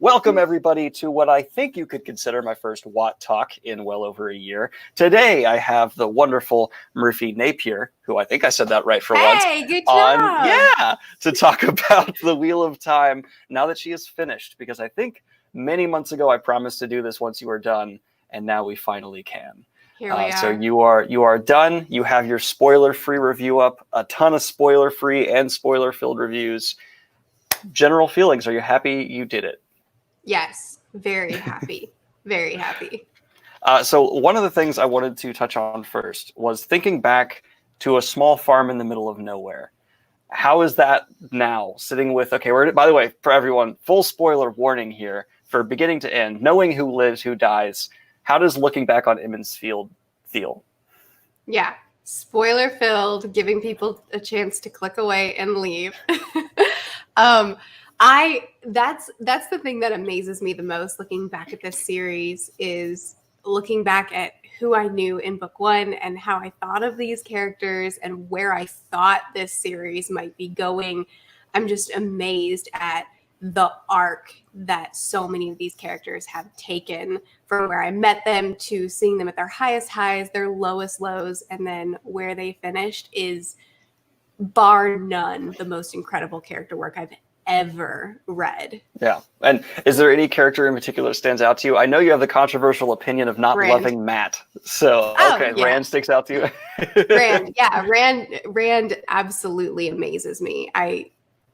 Welcome, everybody, to what I think you could consider my first Watt Talk in well over a year. Today, I have the wonderful Merphy Napier, who I think I said that right for once. Hey, good job! To talk about the Wheel of Time now that she is finished, because I think many months ago I promised to do this once you were done, and now we finally can. Here we are. So you are done. You have your spoiler-free review up, a ton of spoiler-free and spoiler-filled reviews. General feelings, are you happy you did it? Yes, very happy. Very happy. So one of the things I wanted to touch on first was thinking back to a small farm in the middle of nowhere. How is that now, sitting with, okay, by the way, for everyone, full spoiler warning here, for beginning to end, knowing who lives, who dies, how does looking back on Emond's Field feel? Yeah, spoiler-filled, giving people a chance to click away and leave. That's the thing that amazes me the most looking back at this series, is looking back at who I knew in book one and how I thought of these characters and where I thought this series might be going. I'm just amazed at the arc that so many of these characters have taken from where I met them to seeing them at their highest highs, their lowest lows, and then where they finished is bar none the most incredible character work I've ever read. Yeah. And is there any character in particular that stands out to you? I know you have the controversial opinion of not loving Matt. So, okay, yeah. Rand sticks out to you? Rand absolutely amazes me.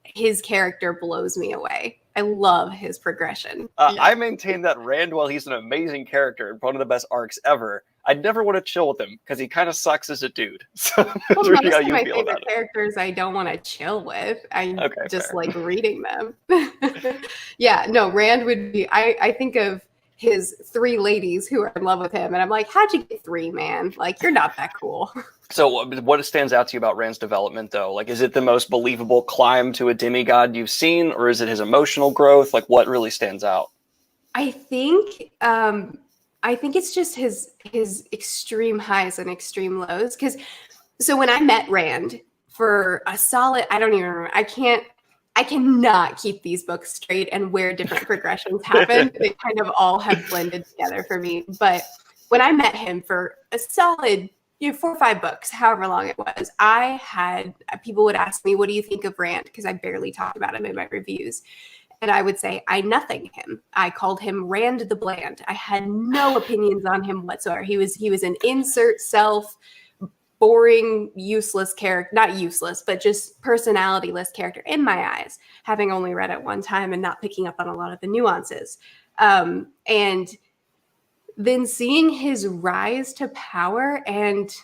His character blows me away. I love his progression. I maintain that Rand, while he's an amazing character and one of the best arcs ever, I'd never want to chill with him because he kind of sucks as a dude. So well, most of my favorite characters I don't want to chill with. I just like reading them. Yeah, no, Rand would be, I think of his three ladies who are in love with him, and I'm like, how'd you get three, man? Like, you're not that cool. So what stands out to you about Rand's development, though? Like, is it the most believable climb to a demigod you've seen, or is it his emotional growth? Like, what really stands out? I think it's just his extreme highs and extreme lows. So when I met Rand for a solid, I don't even remember, I cannot keep these books straight and where different progressions happen. They kind of all have blended together for me. But when I met him for a solid 4 or 5 books, however long it was, people would ask me, what do you think of Rand? Because I barely talked about him in my reviews. And I would say, I nothing him. I called him Rand the Bland. I had no opinions on him whatsoever. He was an insert self, boring, useless character, not useless, but just personality-less character in my eyes, having only read it one time and not picking up on a lot of the nuances. And then seeing his rise to power and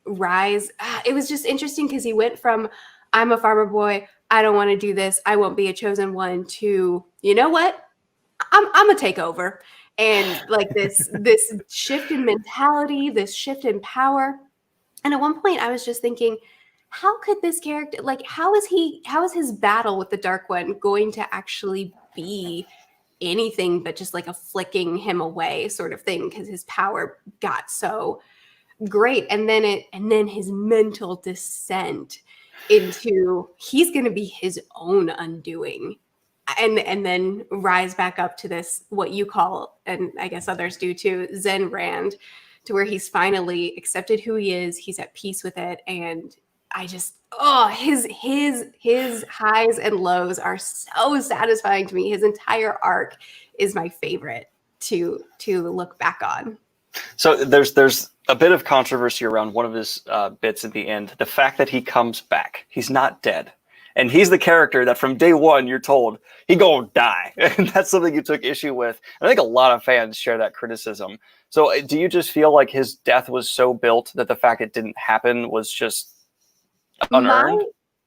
rise, it was just interesting because he went from, I'm a farmer boy, I don't want to do this, I won't be a chosen one, to, you know what, I'm gonna take over. And like this shift in mentality, this shift in power. And at one point I was just thinking, how could this character, like, how is his battle with the Dark One going to actually be anything but just like a flicking him away sort of thing, because his power got so great. And then his mental descent into, he's going to be his own undoing, and then rise back up to this, what you call, and I guess others do too, Zen Rand, to where he's finally accepted who he is, he's at peace with it. And I just, his highs and lows are so satisfying to me. His entire arc is my favorite to look back on. So there's a bit of controversy around one of his bits at the end. The fact that he comes back, he's not dead. And he's the character that from day one, you're told he gonna die. And that's something you took issue with. And I think a lot of fans share that criticism. So do you just feel like his death was so built that the fact it didn't happen was just unearned?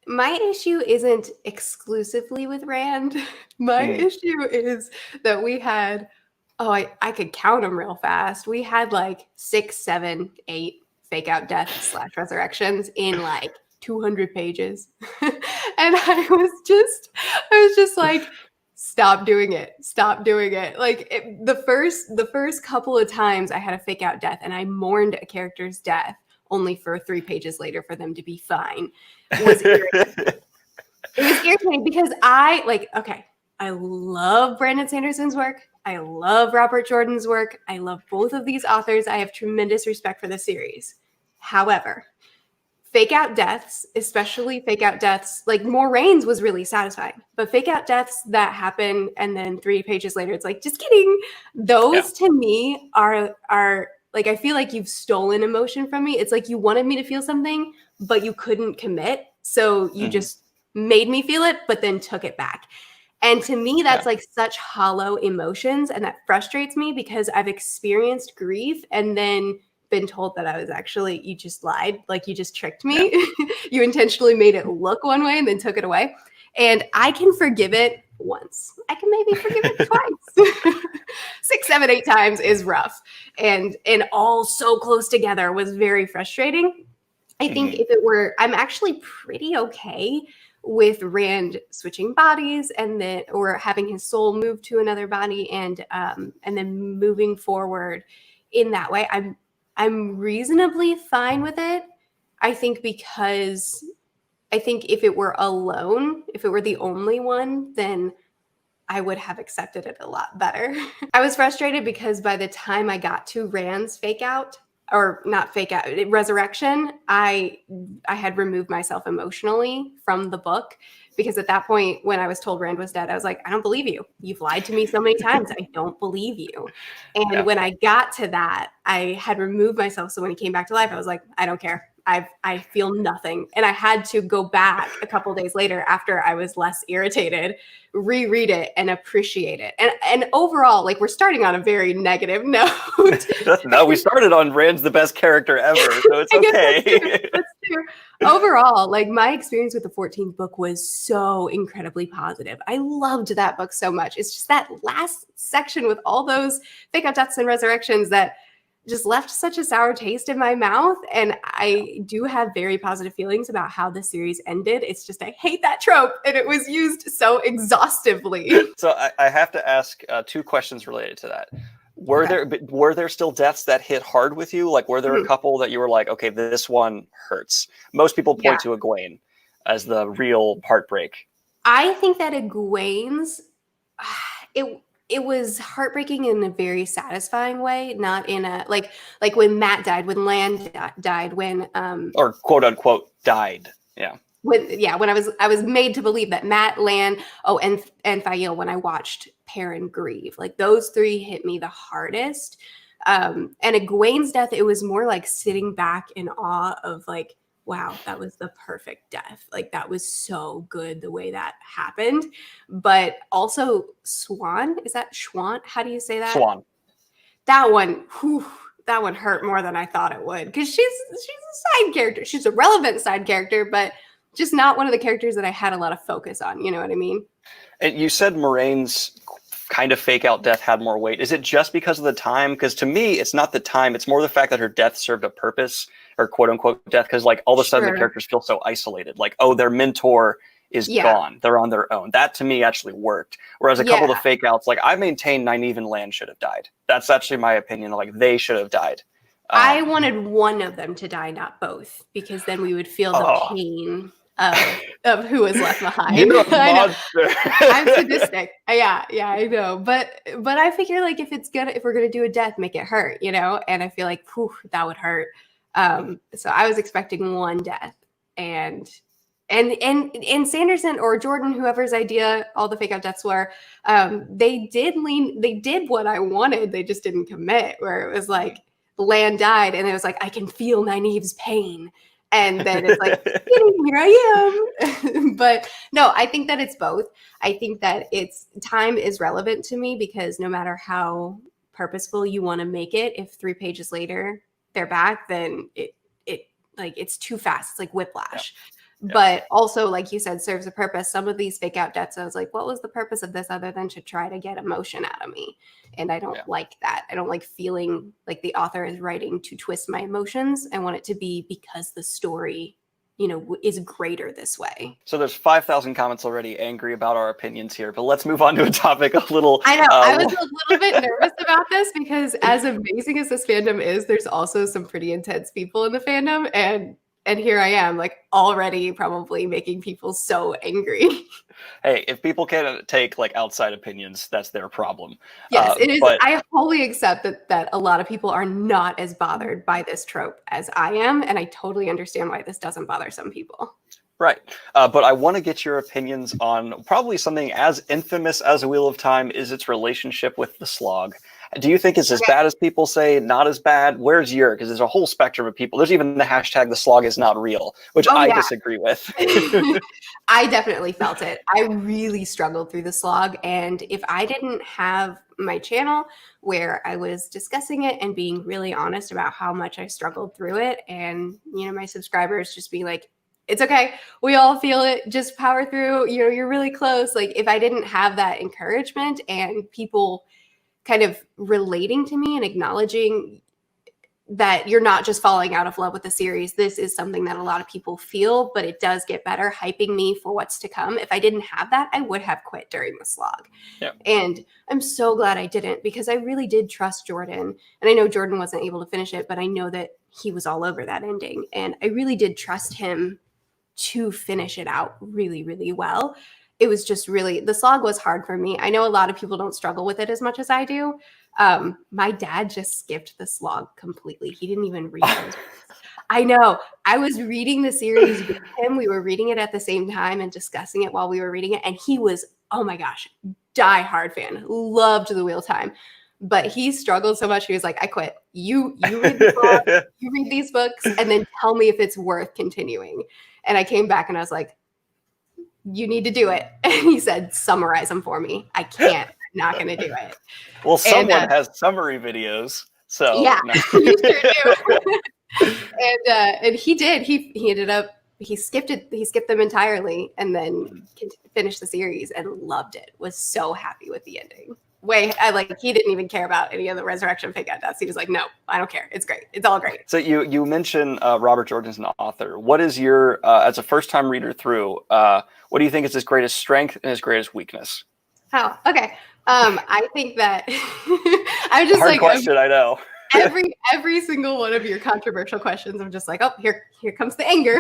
My issue isn't exclusively with Rand. My issue is that we had, I could count them real fast. We had like 6, 7, 8 fake out deaths / resurrections in like 200 pages. And I was just like, stop doing it. Stop doing it. Like the first couple of times I had a fake out death and I mourned a character's death only for 3 pages later for them to be fine. It was irritating. It was irritating because okay, I love Brandon Sanderson's work. I love Robert Jordan's work. I love both of these authors. I have tremendous respect for the series. However, fake out deaths, especially fake out deaths, like Moraine's was really satisfying, but fake out deaths that happen and then 3 pages later, it's like, just kidding. Those to me are like, I feel like you've stolen emotion from me. It's like you wanted me to feel something, but you couldn't commit. So you just made me feel it, but then took it back. And to me, that's like such hollow emotions. And that frustrates me because I've experienced grief and then been told that I was actually, you just lied, like you just tricked me. You intentionally made it look one way and then took it away. And I can forgive it once. I can maybe forgive it twice. 6, 7, 8 times is rough. And all so close together was very frustrating. I think if it were, I'm actually pretty okay with Rand switching bodies and then, or having his soul move to another body and then moving forward in that way. I'm reasonably fine with it. I think because I think if it were alone, if it were the only one, then I would have accepted it a lot better. I was frustrated because by the time I got to Rand's fake out, or not fake out, resurrection, I had removed myself emotionally from the book because at that point, when I was told Rand was dead, I was like, I don't believe you. You've lied to me so many times. I don't believe you. And when I got to that, I had removed myself. So when he came back to life, I was like, I don't care. I feel nothing. And I had to go back a couple days later after I was less irritated, reread it and appreciate it. And overall, like, we're starting on a very negative note. No, we started on Rand's the best character ever, so it's okay. That's true. Overall, like, my experience with the 14th book was so incredibly positive. I loved that book so much. It's just that last section with all those fake out deaths and resurrections that just left such a sour taste in my mouth. And I do have very positive feelings about how the series ended. It's just, I hate that trope. And it was used so exhaustively. So I have to ask 2 questions related to that. Were there still deaths that hit hard with you? Like, were there a couple that you were like, okay, this one hurts? Most people point to Egwene as the real heartbreak. I think that Egwene's, it was heartbreaking in a very satisfying way, not in a like when Matt died, when Lan died, when or quote unquote died. When I was made to believe that Matt, Lan, and Fael, when I watched Perrin grieve, like those 3 hit me the hardest. And Egwene's death, it was more like sitting back in awe of like, wow, that was the perfect death. Like, that was so good the way that happened. But also Swan, is that Schwan? How do you say that? Swan. That one hurt more than I thought it would. Because she's a side character. She's a relevant side character, but just not one of the characters that I had a lot of focus on. You know what I mean? And you said Moraine's kind of fake out death had more weight. Is it just because of the time? Because to me, it's not the time. It's more the fact that her death served a purpose, or quote unquote death. Because like all of a sudden the characters feel so isolated. Like, oh, their mentor is gone. They're on their own. That to me actually worked. Whereas a couple of the fake outs, like I maintain Nynaeve and Lan should have died. That's actually my opinion. Like, they should have died. I wanted one of them to die, not both, because then we would feel the pain of who was left behind. You're a monster. I'm sadistic. Yeah, I know. But I figure, like, if we're gonna do a death, make it hurt, you know? And I feel like, whew, that would hurt. So I was expecting one death, and Sanderson or Jordan, whoever's idea all the fake out deaths were, they did what I wanted. They just didn't commit, where it was like Lan died and it was like, I can feel Nynaeve's pain. And then it's like, here I am. But no, I think that it's both. I think that time is relevant to me, because no matter how purposeful you want to make it, if 3 pages later they're back, then it's too fast. It's like whiplash. Yeah. But also, like you said, serves a purpose. Some of these fake out deaths, I was like, what was the purpose of this other than to try to get emotion out of me? And I don't like that. I don't like feeling like the author is writing to twist my emotions. I want it to be because the story, is greater this way. So there's 5,000 comments already angry about our opinions here, but let's move on to a topic a little. I know. I was a little bit nervous about this, because as amazing as this fandom is, there's also some pretty intense people in the fandom, and And here I am, like already probably making people so angry. Hey, if people can't take like outside opinions, that's their problem. Yes, it is. But I wholly accept that a lot of people are not as bothered by this trope as I am, and I totally understand why this doesn't bother some people. right. But I want to get your opinions on probably something as infamous as A Wheel of Time is its relationship with the slog. Do you think it's as bad as people say, not as bad? Where's your? Because there's a whole spectrum of people. There's even the hashtag the slog is not real, which I disagree with. I definitely felt it. I really struggled through the slog. And if I didn't have my channel where I was discussing it and being really honest about how much I struggled through it, and, you know, my subscribers just be like, it's okay, we all feel it, just power through, you know, you're really close. Like, if I didn't have that encouragement and people kind of relating to me and acknowledging that you're not just falling out of love with the series, this is something that a lot of people feel, but it does get better, hyping me for what's to come. If I didn't have that, I would have quit during the slog. Yeah. And I'm so glad I didn't, because I really did trust Jordan. And I know Jordan wasn't able to finish it, but I know that he was all over that ending. And I really did trust him to finish it out really, really well. It was just really, the slog was hard for me. I know a lot of people don't struggle with it as much as I do. My dad just skipped the slog completely. He didn't even read those books. I know. I was reading the series with him. We were reading it at the same time and discussing it while we were reading it. And he was, oh my gosh, diehard fan. Loved The Wheel Time. But he struggled so much. He was like, I quit. You read the slog, you read these books, and then tell me if it's worth continuing. And I came back and I was like, you need to do it. And he said, summarize them for me. I can't. I'm not going to do it. Well, someone has summary videos. So yeah, you sure do. And he did. He ended up, he skipped it. He skipped them entirely and then finished the series and loved it. Was so happy with the ending. He didn't even care about any of the resurrection fake out deaths. He was like, no, I don't care. It's great. It's all great. So you mentioned Robert Jordan's an author. What is your, as a first-time reader through, what do you think is his greatest strength and his greatest weakness? Oh, okay. I think that I'm just hard like question, I know. every single one of your controversial questions, I'm just like, oh, here comes the anger.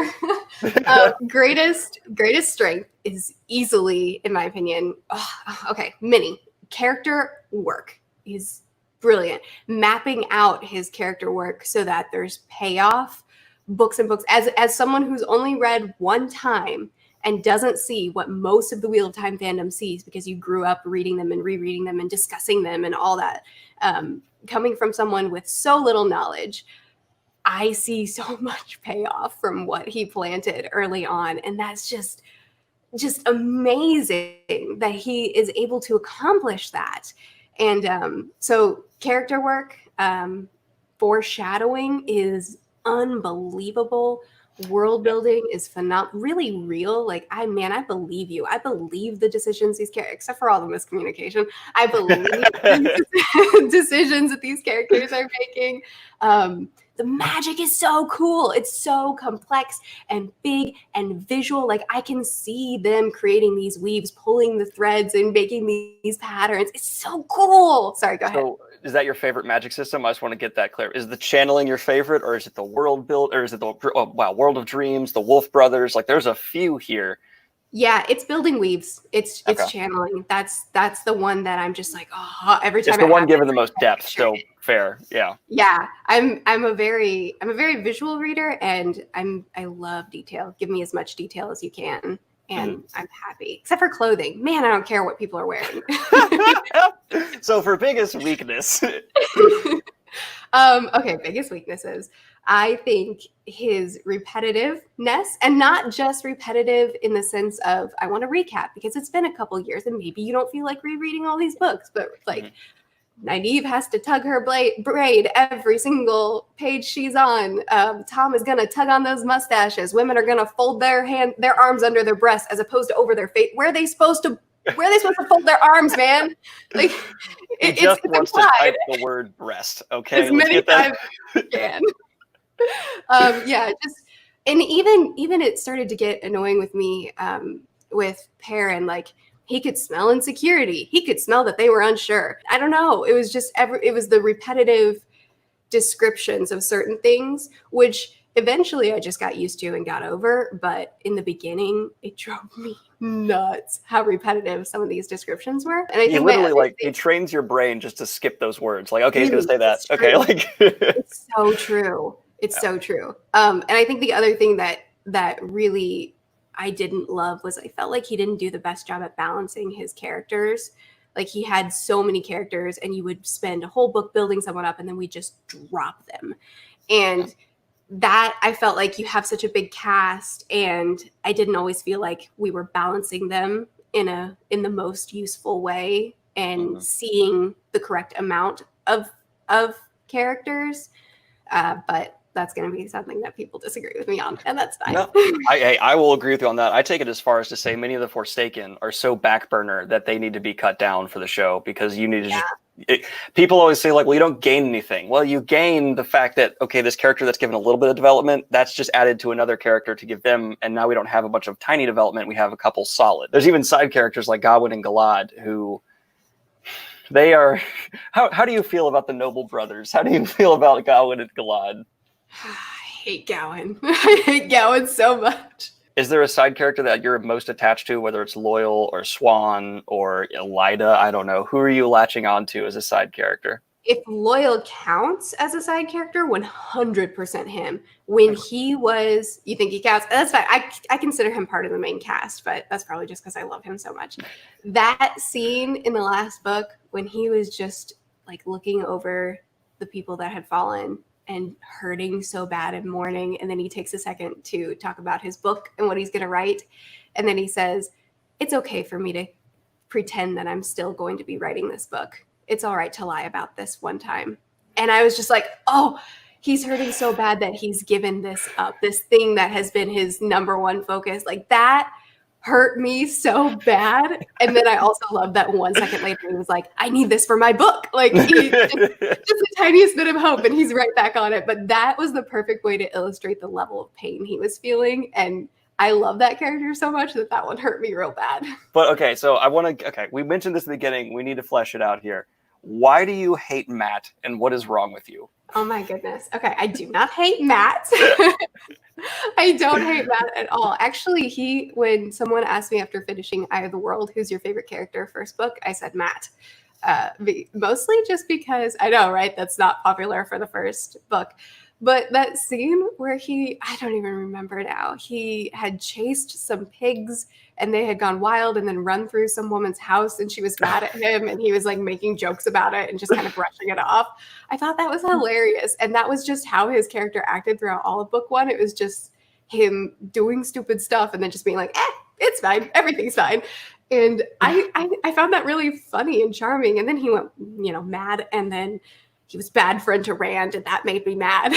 Greatest strength is easily, in my opinion, Minnie. Character work is brilliant. Mapping out his character work so that there's payoff, books and books. As someone who's only read one time and doesn't see what most of the Wheel of Time fandom sees, because you grew up reading them and rereading them and discussing them and all that, coming from someone with so little knowledge, I see so much payoff from what he planted early on. And that's just amazing that he is able to accomplish that. And so character work, foreshadowing is unbelievable. World building is phenomenal, really real. Like, I believe you. I believe the decisions these characters, except for all the miscommunication, I believe the decisions that these characters are making. The magic is so cool. It's so complex and big and visual. Like, I can see them creating these weaves, pulling the threads and making these patterns. It's so cool. Sorry, go ahead. So is that your favorite magic system? I just want to get that clear. Is the channeling your favorite, or is it the world build, or is it the World of Dreams, the Wolf Brothers? Like, there's a few here. Yeah, it's building weaves. It's channeling. That's the one that I'm just like, oh, every time. It's the one given the most depth. So fair, yeah. Yeah, I'm a very visual reader, and I love detail. Give me as much detail as you can, and I'm happy. Except for clothing, man, I don't care what people are wearing. So for biggest weakness, biggest weaknesses. I think his repetitiveness, and not just repetitive in the sense of I want to recap because it's been a couple years and maybe you don't feel like rereading all these books, but like Nynaeve has to tug her braid every single page she's on. Tom is going to tug on those mustaches. Women are going to fold their arms under their breasts as opposed to over their face. Where are they supposed to fold their arms, man? Like, he just wants to type the word breast. Okay, as many times as you can. And even it started to get annoying with me with Perrin. Like, he could smell insecurity. He could smell that they were unsure. I don't know. It was just it was the repetitive descriptions of certain things, which eventually I just got used to and got over. But in the beginning, it drove me nuts how repetitive some of these descriptions were. And I He think literally like he trains your brain just to skip those words. Like, okay, he's gonna say that. Okay, like it's so true. It's so true. And I think the other thing that really I didn't love was I felt like he didn't do the best job at balancing his characters. Like he had so many characters and you would spend a whole book building someone up and then we just drop them. And that I felt like you have such a big cast and I didn't always feel like we were balancing them in the most useful way and seeing the correct amount of characters. But that's going to be something that people disagree with me on, and that's fine. No, I will agree with you on that. I take it as far as to say many of the Forsaken are so back burner that they need to be cut down for the show because you need to people always say like, well, you don't gain anything. Well, you gain the fact that, okay, this character that's given a little bit of development, that's just added to another character to give them, and now we don't have a bunch of tiny development. We have a couple solid. There's even side characters like Gawain and Galad who they are. How do you feel about the Noble Brothers? How do you feel about Gawain and Galad? I hate Gawain. I hate Gawain so much. Is there a side character that you're most attached to, whether it's Loyal or Swan or Elida? I don't know. Who are you latching on to as a side character? If Loyal counts as a side character, 100% him. When he was, you think he counts? That's fine. I consider him part of the main cast, but that's probably just because I love him so much. That scene in the last book when he was just like looking over the people that had fallen and hurting so bad and mourning. And then he takes a second to talk about his book and what he's going to write. And then he says, it's okay for me to pretend that I'm still going to be writing this book. It's all right to lie about this one time. And I was just like, oh, he's hurting so bad that he's given this up, this thing that has been his number one focus. Like that hurt me so bad. And then I also love that 1 second later, he was like, I need this for my book. Like just the tiniest bit of hope and he's right back on it. But that was the perfect way to illustrate the level of pain he was feeling. And I love that character so much that one hurt me real bad. But okay, so we mentioned this in the beginning. We need to flesh it out here. Why do you hate Matt and what is wrong with you? Oh my goodness. Okay, I do not hate Matt. I don't hate Matt at all. Actually, when someone asked me after finishing Eye of the World, who's your favorite character first book, I said Matt. Mostly just because, I know, right? That's not popular for the first book. But that scene where I don't even remember now, he had chased some pigs and they had gone wild and then run through some woman's house and she was mad at him and he was like making jokes about it and just kind of brushing it off. I thought that was hilarious. And that was just how his character acted throughout all of book 1. It was just him doing stupid stuff and then just being like, it's fine. Everything's fine. And I found that really funny and charming. And then he went, mad. And then he was bad friend to Rand, and that made me mad.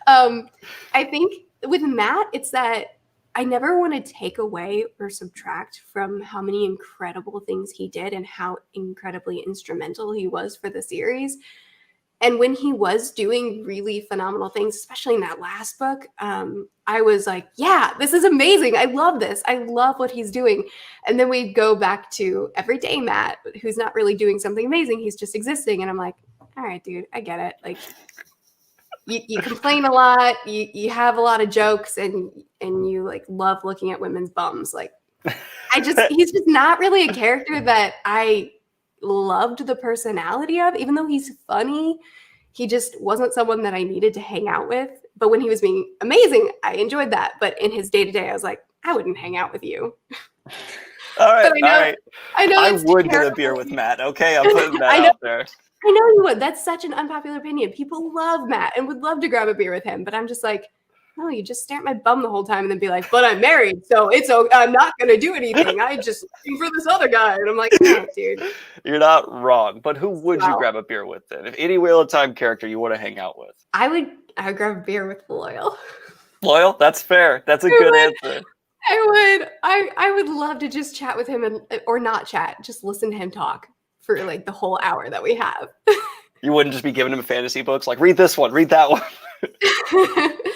I think with Matt, it's that I never want to take away or subtract from how many incredible things he did and how incredibly instrumental he was for the series. And when he was doing really phenomenal things, especially in that last book, I was like, yeah, this is amazing. I love this. I love what he's doing. And then we go back to everyday Matt, who's not really doing something amazing. He's just existing. And I'm like, all right, dude, I get it. Like you complain a lot, you have a lot of jokes and you like love looking at women's bums. Like he's just not really a character that I loved the personality of, even though he's funny. He just wasn't someone that I needed to hang out with. But when he was being amazing, I enjoyed that. But in his day-to-day, I was like, I wouldn't hang out with you. All right. I know I would get a beer with Matt. Okay, I'm putting that out there. I know you would. That's such an unpopular opinion. People love Matt and would love to grab a beer with him. But I'm just like, no, you just stare at my bum the whole time and then be like, but I'm married, so I'm not going to do anything. I just for this other guy. And I'm like, no, dude. You're not wrong. But who would you grab a beer with then? If any Wheel of Time character you want to hang out with? I would grab a beer with Loyal. Loyal? That's fair. That's a good answer. I would love to just chat with him or not chat, just listen to him talk for like the whole hour that we have. You wouldn't just be giving him fantasy books like read this one, read that one.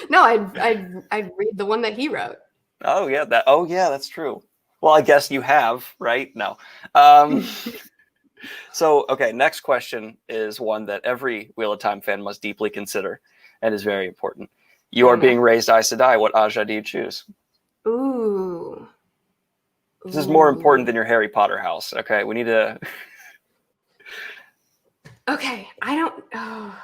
No, I'd read the one that he wrote. Oh yeah, that's true. Well, I guess you have, right? No. So okay, next question is one that every Wheel of Time fan must deeply consider and is very important. You are being raised Aes Sedai. What Aja do you choose? Ooh. This is more important than your Harry Potter house. Okay, we need to. Okay, I don't. Oh.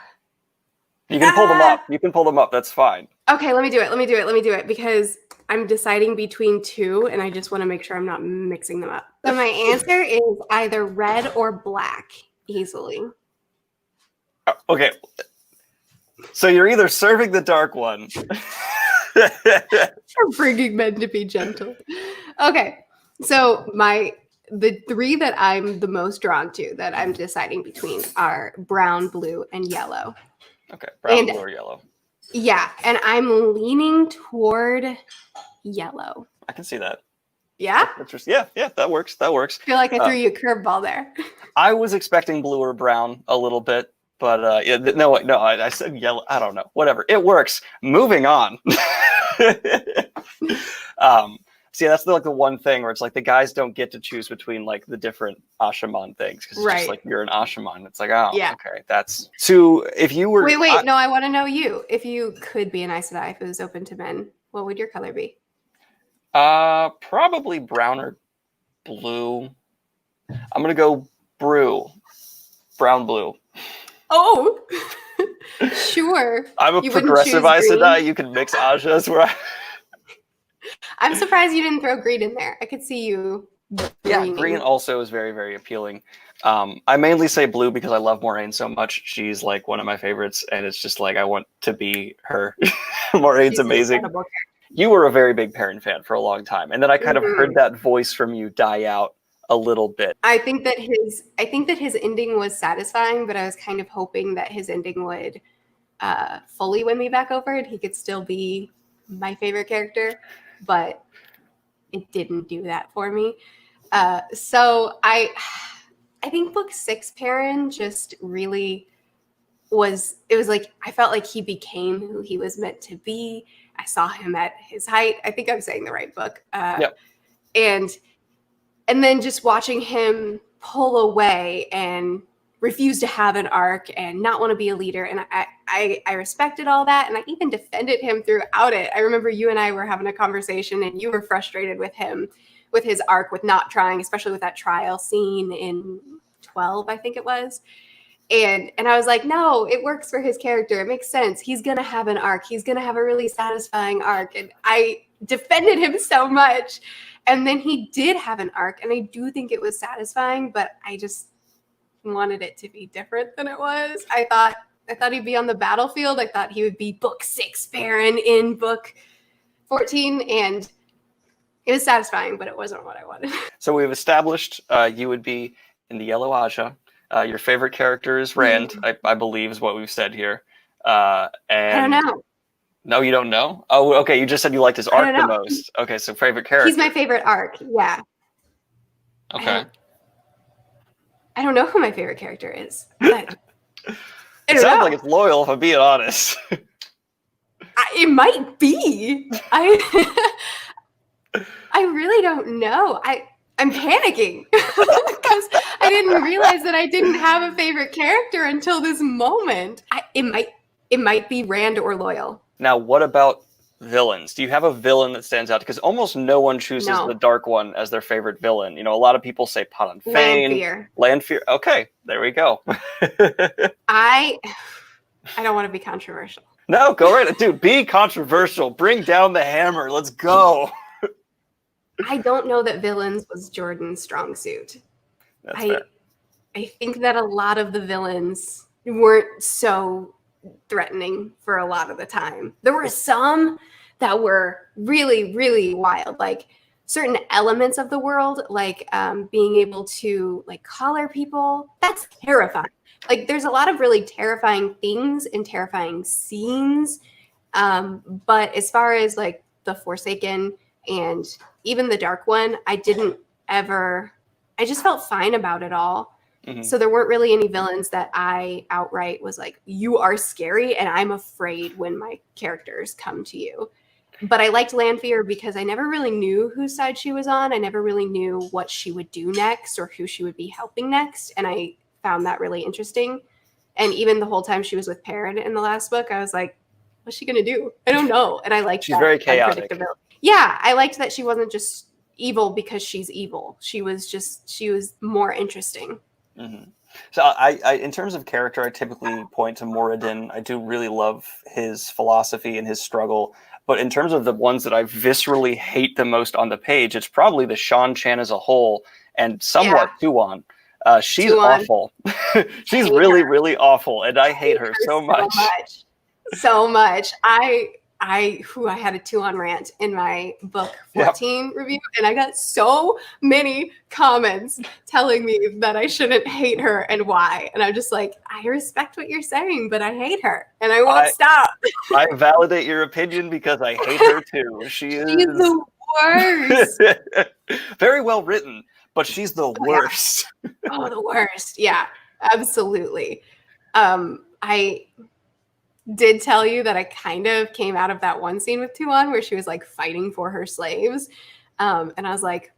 You can pull them up. You can pull them up. That's fine. Okay, let me do it because I'm deciding between two, and I just want to make sure I'm not mixing them up. So my answer is either red or black, easily. Okay. So you're either serving the dark one. Or bringing men to be gentle. Okay, so the three that I'm the most drawn to, that I'm deciding between, are brown, blue, and yellow. Okay, brown, blue, or yellow. Yeah, and I'm leaning toward yellow. I can see that. Yeah? Yeah, that works. That works. I feel like I threw you a curveball there. I was expecting blue or brown a little bit, but I said yellow. I don't know. Whatever. It works. Moving on. See, that's like the one thing where it's like the guys don't get to choose between like the different Ashaman things, because it's just like you're an Ashaman. It's like, oh, yeah. Okay, that's so. If you were wait, no, I want to know you. If you could be an Aes Sedai, if it was open to men, what would your color be? Probably brown or blue. I'm gonna go brown blue. Oh, sure. I'm a progressive Aes Sedai. You can mix Ajas where I'm surprised you didn't throw green in there. I could see you. Yeah, green also is very, very appealing. I mainly say blue because I love Moraine so much. She's like one of my favorites, and it's just like I want to be her. Moraine's amazing. You were a very big Perrin fan for a long time, and then I kind of heard that voice from you die out a little bit. I think that his ending was satisfying, but I was kind of hoping that his ending would fully win me back over, and he could still be my favorite character, but it didn't do that for me. So I think book 6 Perrin just really was like, I felt like he became who he was meant to be. I saw him at his height. I think I'm saying the right book. And then just watching him pull away and refuse to have an arc and not want to be a leader. And I respected all that. And I even defended him throughout it. I remember you and I were having a conversation and you were frustrated with him, with his arc, with not trying, especially with that trial scene in 12, I think it was. And I was like, no, it works for his character. It makes sense. He's going to have an arc. He's going to have a really satisfying arc. And I defended him so much. And then he did have an arc. And I do think it was satisfying, but I just wanted it to be different than it was. I thought he'd be on the battlefield. I thought he would be book 6 Perrin in book 14. And it was satisfying, but it wasn't what I wanted. So we've established you would be in the Yellow Aja. Your favorite character is Rand, I believe is what we've said here. And I don't know. No, you don't know? Oh, okay. You just said you liked his arc the most. Okay, so favorite character. He's my favorite arc, yeah. Okay. I don't know who my favorite character is. But it sounds like it's loyal, if I'm being honest. It might be. I really don't know. I'm panicking because I didn't realize that I didn't have a favorite character until this moment. It might be Rand or Loyal. Now, what about villains? Do you have a villain that stands out? Because almost no one chooses the Dark One as their favorite villain. You know, a lot of people say Padan Fain. Lanfear. Okay, there we go. I don't want to be controversial. No, go right. Dude, be controversial. Bring down the hammer. Let's go. I don't know that villains was Jordan's strong suit. That's fair. I think that a lot of the villains weren't so threatening for a lot of the time. There were some that were really, really wild, like certain elements of the world, like being able to like collar people. That's terrifying. Like there's a lot of really terrifying things and terrifying scenes. But as far as like the Forsaken and even the Dark One, I just felt fine about it all. Mm-hmm. So there weren't really any villains that I outright was like, you are scary and I'm afraid when my characters come to you. But I liked Lanfear because I never really knew whose side she was on. I never really knew what she would do next or who she would be helping next. And I found that really interesting. And even the whole time she was with Perrin in the last book, I was like, what's she gonna do? I don't know. And I liked She's that very chaotic. unpredictability. Yeah, I liked that she wasn't just evil because she's evil. She was more interesting. Mm-hmm. So I, in terms of character, I typically point to Moradin. I do really love his philosophy and his struggle. But in terms of the ones that I viscerally hate the most on the page, it's probably the Seanchan as a whole and somewhat Tuon. She's Tuon. awful. She's really, really awful, and I hate her so much. So much. I had a Tuon rant in my book 14 review, and I got so many comments telling me that I shouldn't hate her and why. And I'm just like, I respect what you're saying, but I hate her, and I won't stop. I validate your opinion because I hate her too. She's the worst. Very well written, but she's the worst. Yeah. Oh, the worst. Yeah, absolutely. I did tell you that I kind of came out of that one scene with Tuon where she was like fighting for her slaves. And I was like,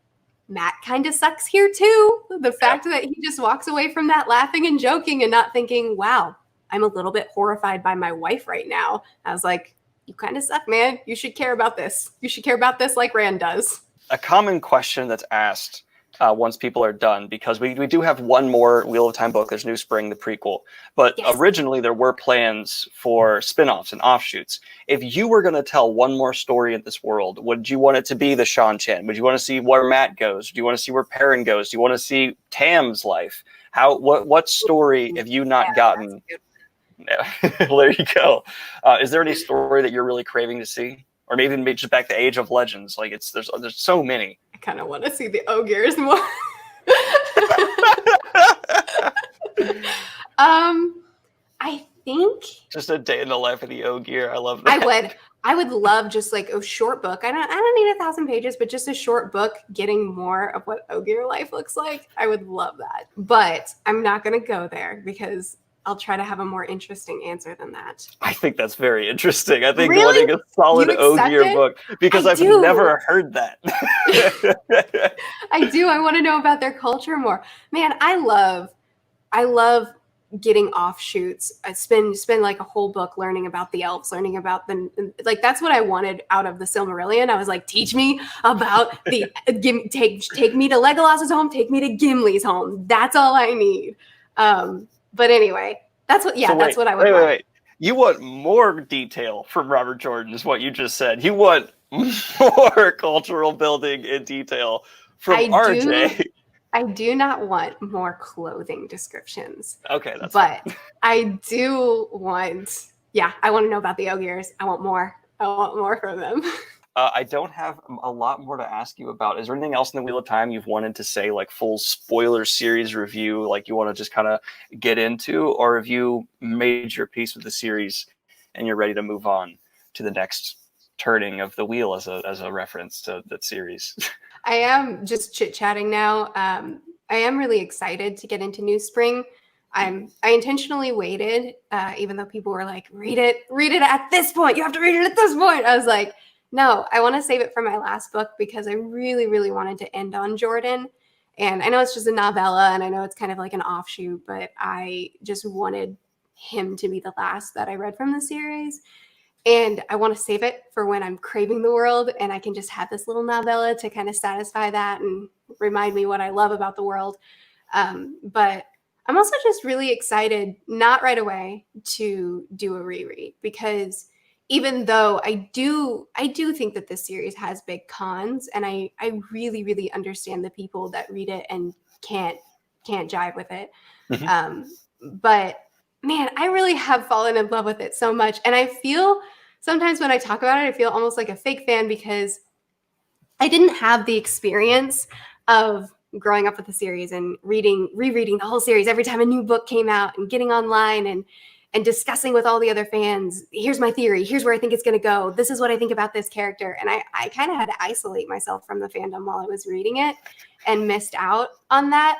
Matt kind of sucks here too. The fact that he just walks away from that laughing and joking and not thinking, wow, I'm a little bit horrified by my wife right now. I was like, you kind of suck, man. You should care about this. You should care about this like Rand does. A common question that's asked once people are done, because we do have one more Wheel of Time book. There's New Spring, the prequel. But originally there were plans for spin-offs and offshoots. If you were going to tell one more story in this world, would you want it to be the Seanchan? Would you want to see where Matt goes? Do you want to see where Perrin goes? Do you want to see Tam's life? What story have you not gotten? There you go. Is there any story that you're really craving to see? Or maybe just back to Age of Legends. Like there's so many. I kind of want to see the Ogiers more. I think just a day in the life of the Ogier. I love that. I would love just like a short book. I don't need 1,000 pages, but just a short book getting more of what Ogier life looks like. I would love that. But I'm not going to go there because I'll try to have a more interesting answer than that. I think that's very interesting. I think wanting a solid Ogier book, because I've never heard that. I do. I want to know about their culture more. Man, I love getting offshoots. I spend like a whole book learning about the elves, learning about like that's what I wanted out of the Silmarillion. I was like, teach me about take me to Legolas's home, take me to Gimli's home. That's all I need. But anyway, that's what I would want. Wait. You want more detail from Robert Jordan is what you just said. You want more cultural building in detail from RJ. I do not want more clothing descriptions. Okay, that's but fine. I do want, I want to know about the Ogiers. I want more. I want more from them. I don't have a lot more to ask you about. Is there anything else in the Wheel of Time you've wanted to say, like full spoiler series review, like you want to just kind of get into, or have you made your peace with the series and you're ready to move on to the next turning of the wheel as a reference to that series? I am just chit-chatting now. I am really excited to get into New Spring. I intentionally waited, even though people were like, read it at this point. You have to read it at this point. I was like, no, I want to save it for my last book because I really, really wanted to end on Jordan. And I know it's just a novella and I know it's kind of like an offshoot, but I just wanted him to be the last that I read from the series. And I want to save it for when I'm craving the world and I can just have this little novella to kind of satisfy that and remind me what I love about the world. But I'm also just really excited, not right away, to do a reread because even though I do think that this series has big cons, and I really, really understand the people that read it and can't jive with it. Mm-hmm. But man, I really have fallen in love with it so much. And I feel sometimes when I talk about it, I feel almost like a fake fan because I didn't have the experience of growing up with the series and rereading the whole series every time a new book came out and getting online and discussing with all the other fans, here's my theory, here's where I think it's going to go, this is what I think about this character. And I kind of had to isolate myself from the fandom while I was reading it and missed out on that.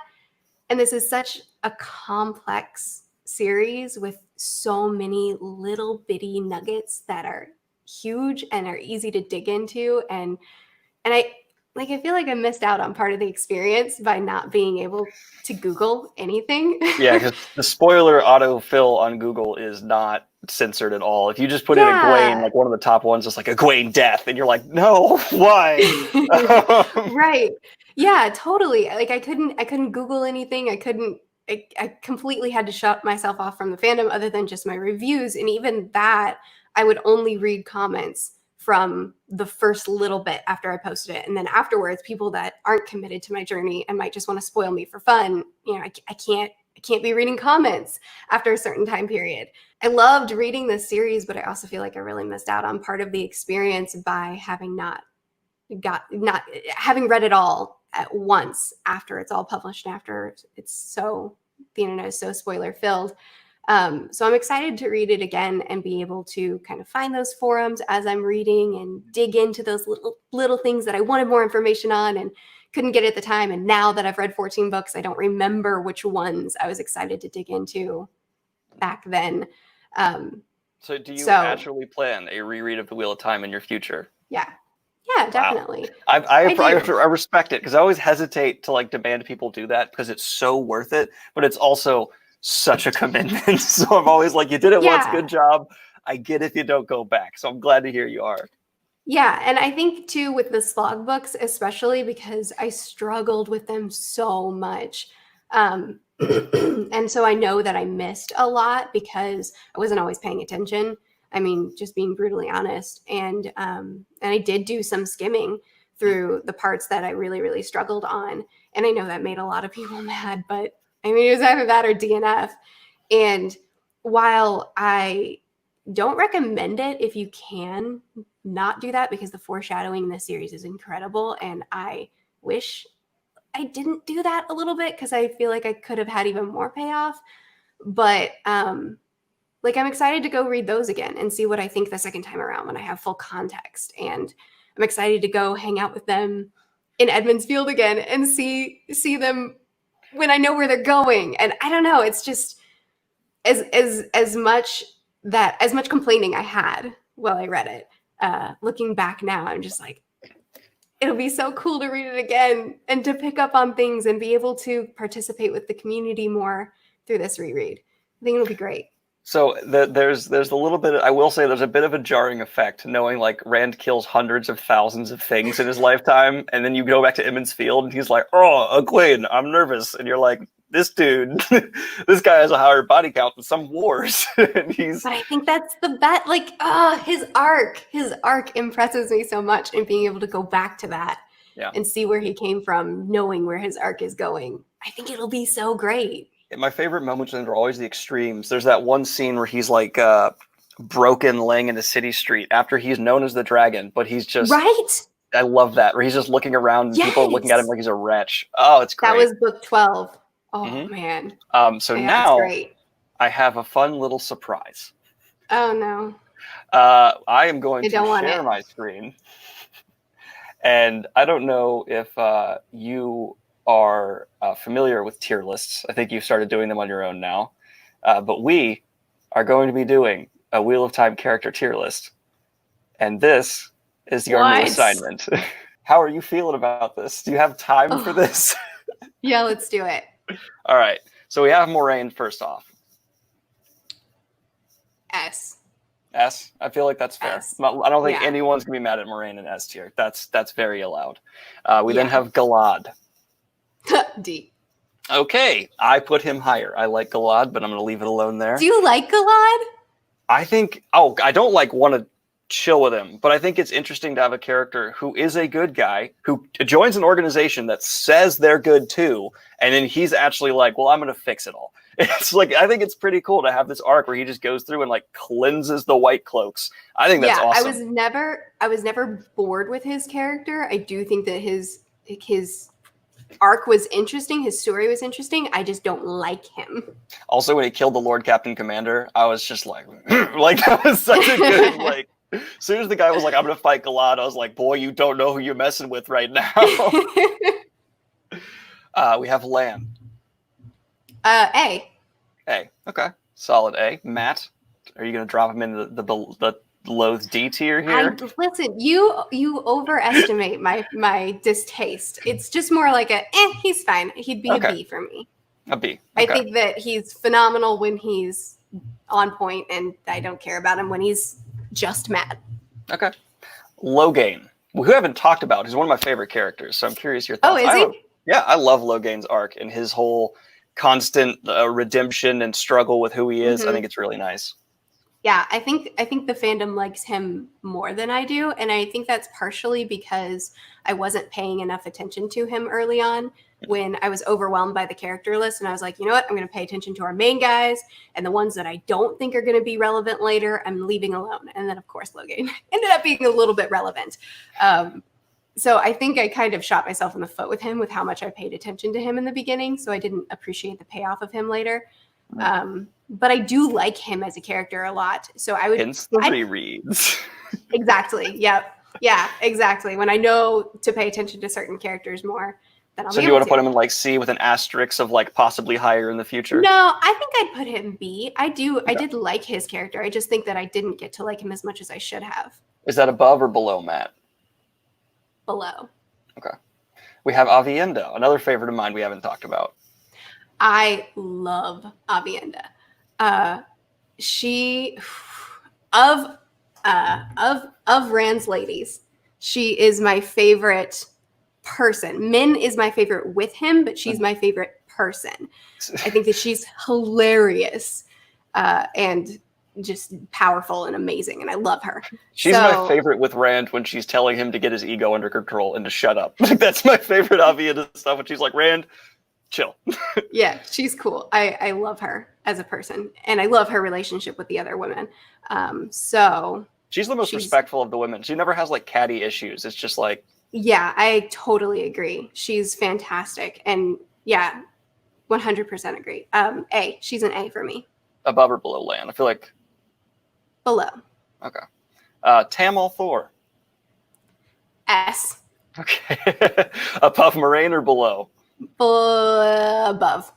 And this is such a complex series with so many little bitty nuggets that are huge and are easy to dig into. And like I feel like I missed out on part of the experience by not being able to Google anything. Yeah, because the spoiler autofill on Google is not censored at all. If you just put in Egwene, Yeah. like one of the top ones, it's like Egwene death, and you're like, no, why? Right. Yeah, totally. Like I couldn't Google anything. I completely had to shut myself off from the fandom other than just my reviews. And even that, I would only read comments from the first little bit after I posted it. And then afterwards, people that aren't committed to my journey and might just want to spoil me for fun, I can't be reading comments after a certain time period. I loved reading this series, but I also feel like I really missed out on part of the experience by having not having read it all at once after it's all published, after the internet is so spoiler filled. So I'm excited to read it again and be able to kind of find those forums as I'm reading and dig into those little things that I wanted more information on and couldn't get at the time. And now that I've read 14 books, I don't remember which ones I was excited to dig into back then. So do you So- actually plan a reread of The Wheel of Time in your future? Yeah, Wow. definitely. I do. respect it because I always hesitate to like demand people do that because it's so worth it, but it's also such a commitment. So I'm always like, you did it once, Yeah. good job. I get if you don't go back. So I'm glad to hear you are. Yeah, and I think too with the slog books, especially because I struggled with them so much. And so I know that I missed a lot because I wasn't always paying attention. I mean, just being brutally honest. And I did do some skimming through the parts that I really, really struggled on. And I know that made a lot of people mad, but I mean, it was either that or DNF. And while I don't recommend it if you can not do that, because the foreshadowing in this series is incredible, and I wish I didn't do that a little bit because I feel like I could have had even more payoff. But like I'm excited to go read those again and see what I think the second time around when I have full context. And I'm excited to go hang out with them in Edmonds Field again and see them when I know where they're going. And I don't know, it's just as much complaining I had while I read it. Looking back now, I'm just like, it'll be so cool to read it again and to pick up on things and be able to participate with the community more through this reread. I think it'll be great. So there's a little bit. I will say there's a bit of a jarring effect knowing like Rand kills hundreds of thousands of things in his lifetime, and then you go back to Emmons Field and he's like, "Oh, Egwene, I'm nervous," and you're like, "This dude, this guy has a higher body count than some wars." And he's. But I think that's the bet. Like, his arc impresses me so much, and being able to go back to that and see where he came from, knowing where his arc is going. I think it'll be so great. My favorite moments are always the extremes. There's that one scene where he's like broken, laying in the city street after he's known as the dragon, but he's just right. I love that where he's just looking around and people are looking at him like he's a wretch. Oh, it's great. That was book 12. Oh man. So yeah, now great. I have a fun little surprise. Oh no. I am going to share my screen, and I don't know if you are familiar with tier lists. I think you've started doing them on your own now. But we are going to be doing a Wheel of Time character tier list. And this is your new assignment. How are you feeling about this? Do you have time for this? Yeah, let's do it. All right. So we have Moraine first off. S. S? I feel like that's fair. S. I don't think anyone's going to be mad at Moraine in S tier. That's very allowed. We then have Galad. D. Okay, I put him higher. I like Galad, but I'm going to leave it alone there. Do you like Galad? I think, I don't like want to chill with him, but I think it's interesting to have a character who is a good guy, who joins an organization that says they're good too, and then he's actually like, well, I'm going to fix it all. It's like, I think it's pretty cool to have this arc where he just goes through and like cleanses the White Cloaks. I think that's awesome. I was never bored with his character. I do think that his arc was interesting. His story was interesting. I just don't like him. Also, when he killed the Lord Captain Commander, I was just like, like that was such a good, like, as soon as the guy was like, I'm going to fight Galad, I was like, boy, you don't know who you're messing with right now. We have Lan. A. A. Okay. Solid A. Matt, are you going to drop him in the loathe D tier here. Listen, you overestimate my distaste. It's just more like he's fine. He'd be a B for me. A B. I think that he's phenomenal when he's on point, and I don't care about him when he's just mad. Okay. Logain, who we haven't talked about, who's one of my favorite characters, so I'm curious your thoughts. Oh, is he? Yeah, I love Logain's arc and his whole constant redemption and struggle with who he is. I think it's really nice. Yeah, I think the fandom likes him more than I do, and I think that's partially because I wasn't paying enough attention to him early on when I was overwhelmed by the character list, and I was like, you know what, I'm going to pay attention to our main guys, and the ones that I don't think are going to be relevant later, I'm leaving alone. And then, of course, Logain ended up being a little bit relevant. So I think I kind of shot myself in the foot with him with how much I paid attention to him in the beginning, so I didn't appreciate the payoff of him later. But I do like him as a character a lot. So I would hence the rereads. Exactly. Yep. Yeah, exactly. When I know to pay attention to certain characters more, then I'll so be do you able want to put him in like C with an asterisk of like possibly higher in the future? No, I think I'd put him B. I do. Okay. I did like his character. I just think that I didn't get to like him as much as I should have. Is that above or below Matt? Below. Okay. We have Avienda, another favorite of mine we haven't talked about. I love Avienda. She of Rand's ladies, she is my favorite person. Min is my favorite with him, but she's my favorite person. I think that she's hilarious and just powerful and amazing, and I love her. She's my favorite with Rand when she's telling him to get his ego under control and to shut up. That's my favorite Avienda stuff when she's like, Rand, chill. Yeah, she's cool. I love her as a person, and I love her relationship with the other women. So she's the most respectful of the women. She never has like catty issues. It's just like, yeah, I totally agree. She's fantastic, and yeah, 100% agree. A, she's an A for me. Above or below Lan? I feel like below. Okay. Tamil Thor. S. Okay. Above Moraine or below? Above.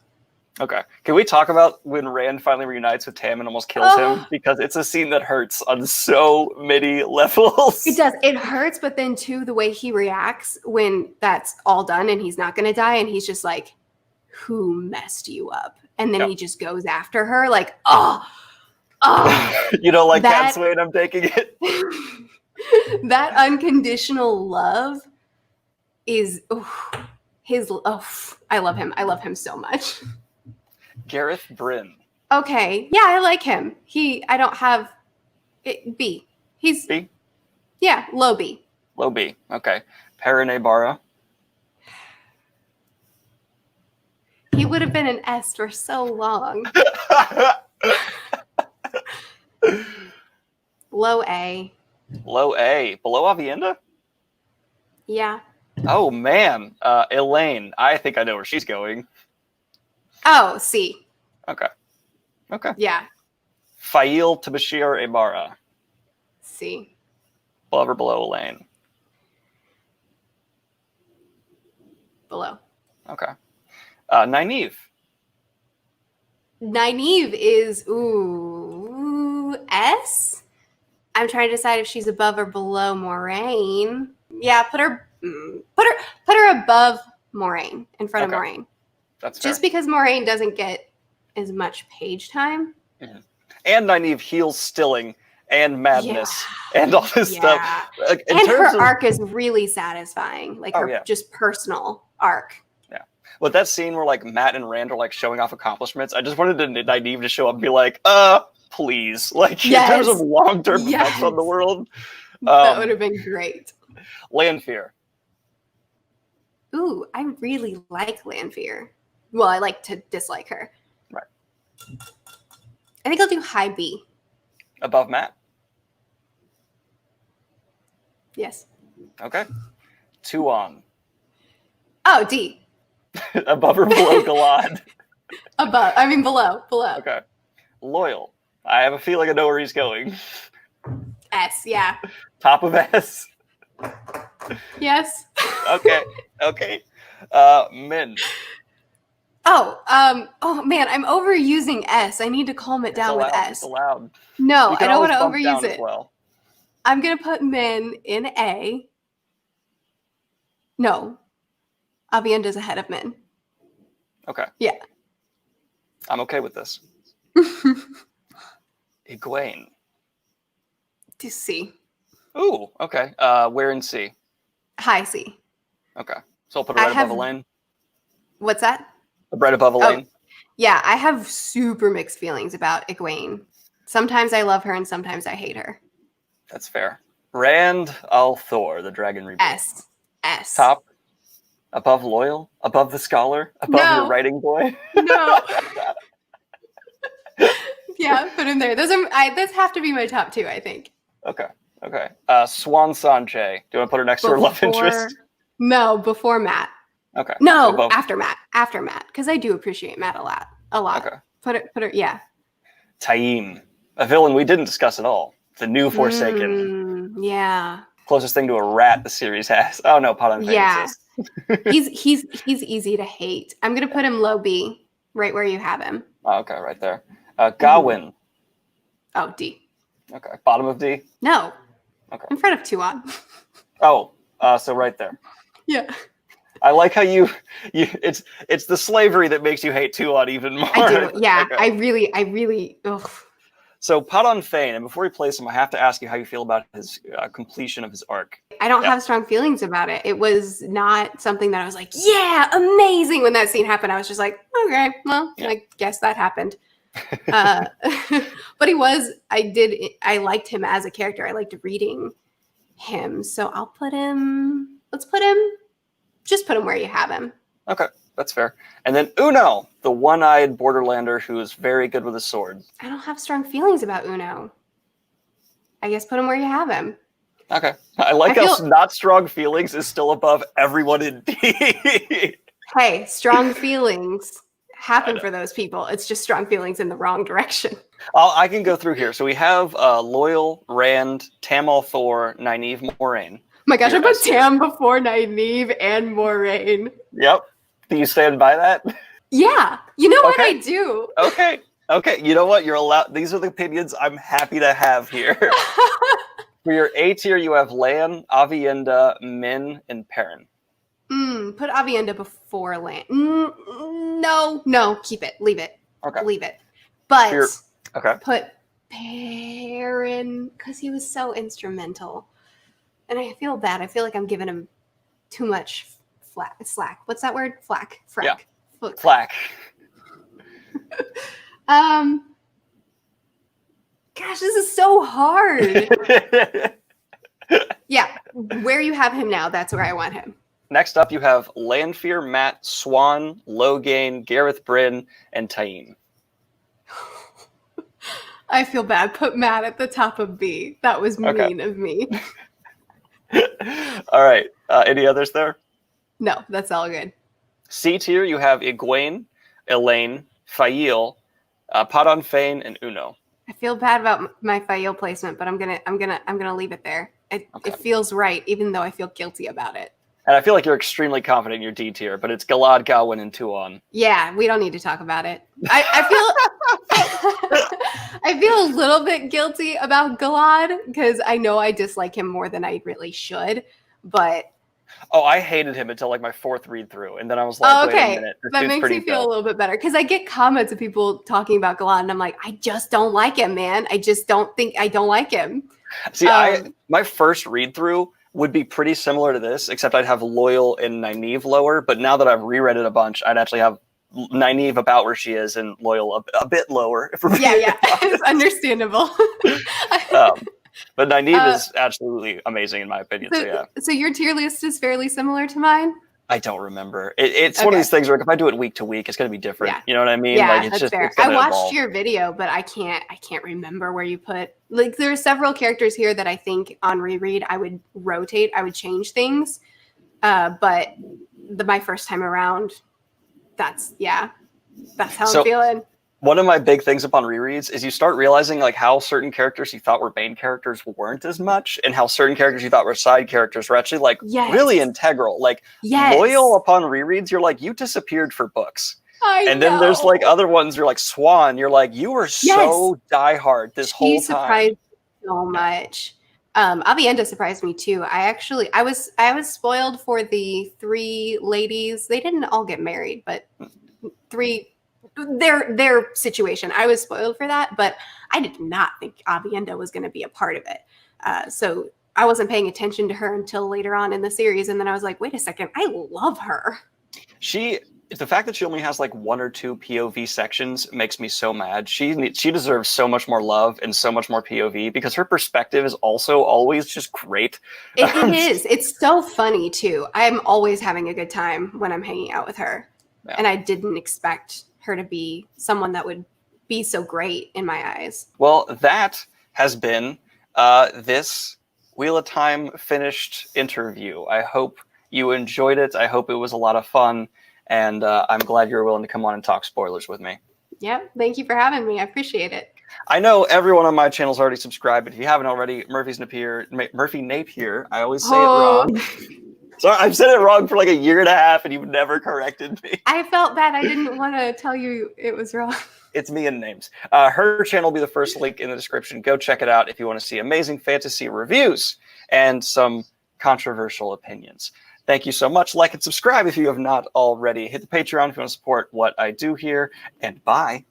Okay. Can we talk about when Rand finally reunites with Tam and almost kills him? Because it's a scene that hurts on so many levels. It does. It hurts, but then too, the way he reacts when that's all done and he's not going to die, and he's just like, who messed you up? And then he just goes after her like, oh. You don't like Cat Swain, I'm taking it. That unconditional love is I love him. I love him so much. Gareth Bryn. Okay. Yeah, I like him. I don't have it, B. He's B? Yeah, low B. Low B. Okay. Perrin Barra. He would have been an S for so long. Low A. Low A. Below Avienda? Yeah. Oh, man. Elaine. I think I know where she's going. Oh, C. Okay. Okay. Yeah. Fail to Bashir Ibarra. C. Above or below Elaine? Below. Okay. Nynaeve. Nynaeve is S. I'm trying to decide if she's above or below Moraine. Yeah, put her above Moraine, in front of Moraine. That's fair. Just because Moraine doesn't get as much page time. Mm-hmm. And Nynaeve heals Stilling and Madness and all this stuff. Like, and her arc is really satisfying. Like her just personal arc. Yeah. With that scene where like Matt and Rand are like showing off accomplishments, I just wanted Nynaeve to show up and be like, please. Like in terms of long-term effects on the world. That would have been great. Lanfear. Ooh, I really like Lanfear. Well, I like to dislike her. Right. I think I'll do high B. Above Matt? Yes. Okay. Tuon. Oh, D. Above or below Galad? Below. Okay. Loyal. I have a feeling I know where he's going. S, yeah. Top of S? Yes. Okay. Min. Oh man, I'm overusing S. I need to calm it down with S. It's allowed. No, I don't want to overuse it. Well. I'm gonna put Min in A. No, Avienda's ahead of Min. Okay. Yeah. I'm okay with this. Egwene. To C. Ooh, okay. Where in C? High C. Okay. So I'll put it right above Elaine. What's that? Right above Elaine? Yeah, I have super mixed feelings about Egwene. Sometimes I love her and sometimes I hate her. That's fair. Rand al'Thor, the Dragon Reborn. S. Top? Above Loyal? Above the Scholar? Above your writing boy? No. Yeah, put him there. Those have to be my top 2, I think. Okay. Swan Sanche. Do you want to put her next to her love interest? No, before Matt. Okay. No, so after Matt, because I do appreciate Matt a lot. Okay. Put her, yeah. Taim, a villain we didn't discuss at all. The new Forsaken. Yeah. Closest thing to a rat the series has. Oh no, Pot on Fame. Yeah. he's easy to hate. I'm gonna put him low B, right where you have him. Oh, okay, right there. Gawain. Oh, D. Okay. Bottom of D? No. Okay. In front of Tuon. Oh, so right there. Yeah. I like how you it's the slavery that makes you hate Tuon even more. I do. Yeah. Okay. I really. Ugh. So Pot on Fane, and before we place him, I have to ask you how you feel about his completion of his arc. I don't have strong feelings about it. It was not something that I was like, yeah, amazing. When that scene happened, I was just like, okay, well, I guess that happened. But I liked him as a character. I liked reading him. So let's put him where you have him. Okay, that's fair. And then Uno, the one-eyed borderlander who is very good with a sword. I don't have strong feelings about Uno. I guess put him where you have him. Okay. I like how not strong feelings is still above everyone in D. Hey, strong feelings happen for those people. It's just strong feelings in the wrong direction. I can go through here. So we have Loyal, Rand, Tam al'Thor, Nynaeve, Moraine. Oh my gosh, I put Tam before Nynaeve and Moraine. Yep. Do you stand by that? Yeah. You know what? I do. Okay. You know what? You're allowed. These are the opinions I'm happy to have here. For your A tier, you have Lan, Avienda, Min, and Perrin. Put Avienda before Lan. No, keep it. Leave it. Okay. Leave it. But put Perrin, because he was so instrumental. And I feel bad. I feel like I'm giving him too much slack. What's that word? Flack. Frack. Yeah. Flack. Gosh, this is so hard. Yeah. Where you have him now, that's where I want him. Next up, you have Lanfear, Matt, Swan, Logain, Gareth Bryn, and Taim. I feel bad. Put Matt at the top of B. That was mean of me. All right. Any others there? No, that's all good. C tier, you have Egwene, Elaine, Fael, Pot on Fane, and Uno. I feel bad about my Fael placement, but I'm gonna leave it there. It feels right, even though I feel guilty about it. And I feel like you're extremely confident in your D tier, but it's Galad, Gawain, and Tuon. Yeah, we don't need to talk about it. I feel a little bit guilty about Galad because I know I dislike him more than I really should. But I hated him until like my 4th read through, and then I was like, wait a minute, that makes me feel a little bit better because I get comments of people talking about Galad, and I'm like, I just don't like him, man. I don't like him. See, my first read through would be pretty similar to this, except I'd have Loyal and Nynaeve lower. But now that I've reread it a bunch, I'd actually have Nynaeve about where she is and Loyal a bit lower. Yeah, it's understandable. But Nynaeve is absolutely amazing in my opinion. So your tier list is fairly similar to mine? I don't remember. It's one of these things where if I do it week to week, it's going to be different. Yeah. You know what I mean? Yeah, like, that's fair. I watched your video, but I can't remember where you put. Like, there are several characters here that I think on reread I would rotate. I would change things. But my first time around, that's how I'm feeling. One of my big things upon rereads is you start realizing like how certain characters you thought were main characters weren't as much, and how certain characters you thought were side characters were actually like really integral. Like Loyal upon rereads, you're like, you disappeared for books. And then there's like other ones, you're like Swan, you're like, you were so diehard this whole time. She surprised so much. Avienda surprised me too. I was spoiled for the three ladies. They didn't all get married, but three their situation. I was spoiled for that, but I did not think Avienda was going to be a part of it. So I wasn't paying attention to her until later on in the series, and then I was like, wait a second, I love her. The fact that she only has like 1 or 2 POV sections makes me so mad. She deserves so much more love and so much more POV because her perspective is also always just great. It is. It's so funny too. I'm always having a good time when I'm hanging out with her. Yeah. And I didn't expect her to be someone that would be so great in my eyes. Well, that has been this Wheel of Time finished interview. I hope you enjoyed it. I hope it was a lot of fun. And I'm glad you were willing to come on and talk spoilers with me. Yep. Thank you for having me. I appreciate it. I know everyone on my channel's already subscribed, but if you haven't already, Merphy Napier. I always say it wrong. Sorry, I've said it wrong for like 1.5 years, and you've never corrected me. I felt bad. I didn't want to tell you it was wrong. It's me and names. Her channel will be the first link in the description. Go check it out if you want to see amazing fantasy reviews and some controversial opinions. Thank you so much. Like and subscribe if you have not already. Hit the Patreon if you want to support what I do here. And bye.